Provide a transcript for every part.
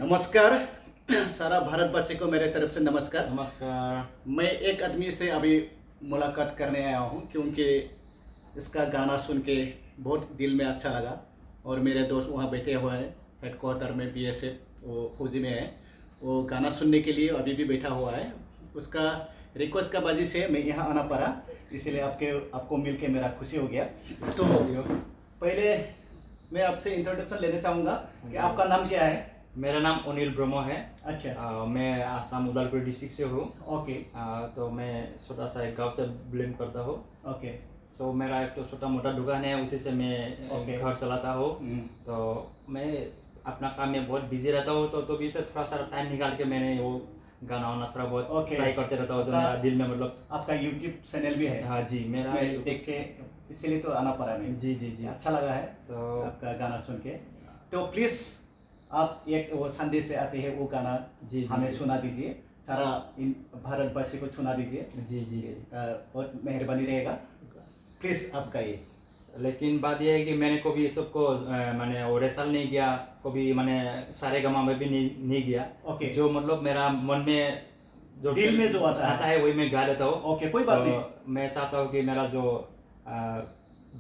नमस्कार। सारा भारतवासी को मेरे तरफ से नमस्कार। नमस्कार। मैं एक आदमी से अभी मुलाकात करने आया हूँ क्योंकि इसका गाना सुन के बहुत दिल में अच्छा लगा और मेरे दोस्त वहाँ बैठे हुए हैं हेडक्वार्टर में बीएसएफ वो फौजी में है। वो गाना सुनने के लिए अभी भी बैठा हुआ है। उसका रिक्वेस्ट का वजह से मैं यहाँ आना पड़ा, इसलिए आपको मिल के मेरा खुशी हो गया। तो पहले मैं आपसे इंट्रोडक्शन लेना चाहूँगा कि आपका नाम क्या है? मेरा नाम अनिल ब्रह्म है। अच्छा। मैं आसाम उदयपुर डिस्ट्रिक्ट से हूँ। ओके। तो मैं छोटा सा एक गांव से बिलोंग करता हूँ। ओके। सो मेरा एक तो छोटा मोटा दुकान है, उसी से मैं घर चलाता हूँ। तो मैं अपना काम में बहुत बिजी रहता हूँ, तो भी से थोड़ा सा टाइम निकाल के मैंने वो गाना वाना थोड़ा बहुत ट्राई करते रहता हूँ जो मेरा दिल में मतलब। आपका यूट्यूब चैनल भी है? हाँ जी, मेरा देख के इसलिए तो आना पड़ा मैं। जी जी जी, अच्छा लगा है तो आपका गाना सुन के। तो प्लीज़ आप एक वो संदेश से आते हैं वो गाना जी हमें सुना दीजिए, सारा इन भारतवासी को सुना दीजिए। जी जी जी, बहुत मेहरबानी रहेगा। प्लीज़ आप गाइए। लेकिन बात यह है कि मैंने कभी सबको मैंने वो रेसल नहीं किया, कभी मैंने सारे गमा में भी नहीं गया। ओके। जो मतलब मेरा मन में जो दिल में जो आता है वही मैं गा लेता हूँ। ओके, कोई बात नहीं। मैं चाहता हूँ कि मेरा जो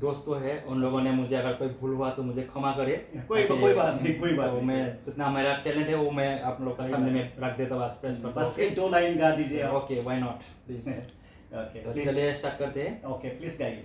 दोस्तों है उन लोगों ने मुझे अगर कोई भूल हुआ तो मुझे क्षमा करे। कोई बात नहीं, कोई बात तो नहीं। मैं जितना मेरा टैलेंट है वो मैं आप लोग के सामने में रख देता हूँ, एक्सप्रेस करता हूँ। बस सिर्फ 2 लाइन गा दीजिए आप। Okay, why not, please. Okay, तो चलिए स्टार्ट करते हैं। ओके, प्लीज गाइए।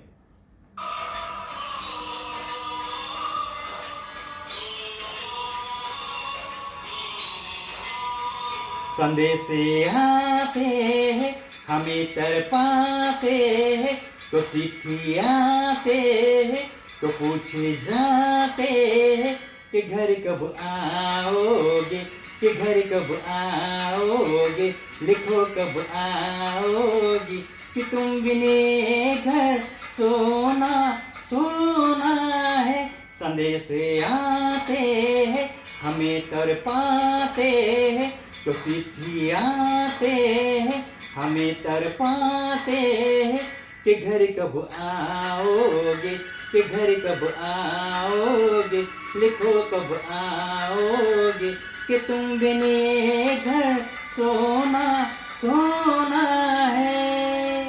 संदेश आते हैं हमें तड़पाते हैं, तो चिट्ठी आते हैं तो पूछे जाते हैं कि घर कब आओगे, कि घर कब आओगे, लिखो कब आओगे, कि तुम बिने घर सोना सोना है। संदेश आते हैं हमें तड़पाते हैं, तो चिट्ठी आते हैं हमें तड़पाते हैं कि घर कब आओगे, कि घर कब आओगे, लिखो कब आओगे, कि तुम बिने घर सोना सोना है।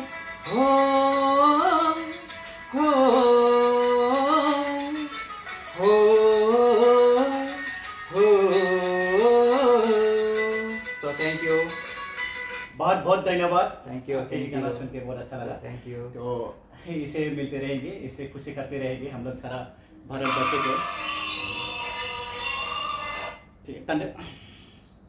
हो हो हो सो थैंक यू, बहुत बहुत धन्यवाद। थैंक यू, आपके गाना सुन के बहुत अच्छा लगा। Thank you. तो इसे मिलते रहेंगे, इससे खुशी करते रहेंगे हम लोग सारा भारतवर्ष को। ठीक है,